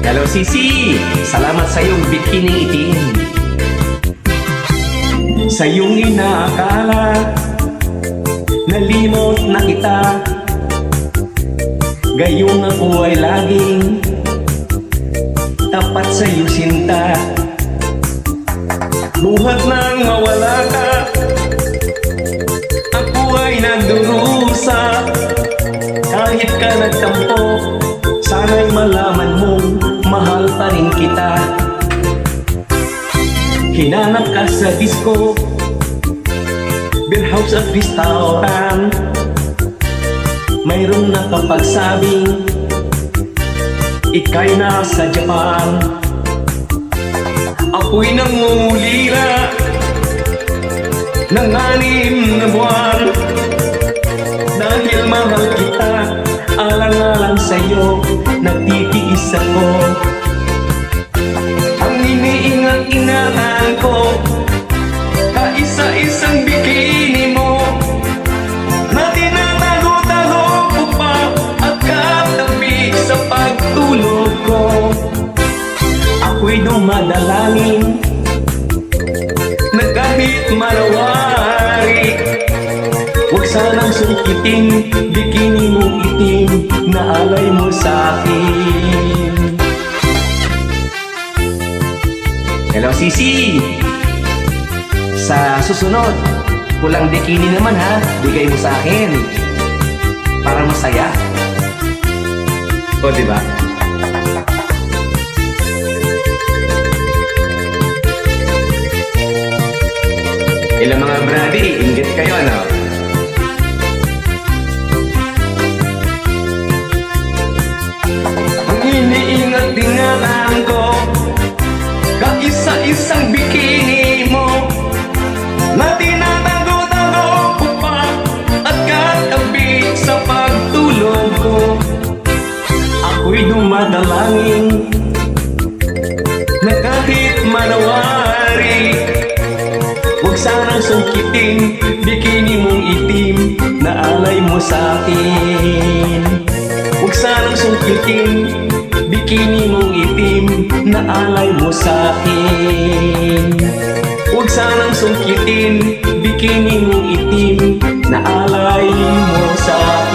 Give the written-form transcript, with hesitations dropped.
Hello, Sisi! Salamat sa iyong bikini itim. Sa iyong inaakala, nalimot na kita. Gayong ako ay laging tapat sa iyo, sinta. Buhat nang mawala ka, ako ay nagdurusa. Kahit ka nagtampo, sana'y malaman mong mahal pa rin kita. Hinanap ka sa disco, beer house at restaurant. Mayroong nakapagsabing ika'y nasa Japan. Ako'y nangungulila ng 6 na buwan. Dahil mahal kita, alang-alang sa'yo nagtitiis ako. Ang iniingat-ingatan ko, kaisa-isang bikini mo na tinatago-tago ko pa at katabi sa pagtulog ko. Ako'y dumadalangin na kahit marawari, huwag sanang sungkitin bikini mong itim na alay mo sa'kin. Hello, Sisi! Sa susunod, pulang bikini naman ha, bigay mo sa akin para masaya. O, diba? Ilang mga brady, inggit kayo, ano? Ang iniingat-ingatan ko, kaisa-isang bikini mo na tinatago-tago ko pa at katabi sa pagtulog ko. Ako'y dumadalangin na kahit manawari, huwag sanang sungkitin bikini mong itim na alay mo sa'kin. Huwag sanang sungkitin bikini mong itim na alay mo sa'kin. Huwag sanang sungkitin bikini mong itim na alay mo sa'kin.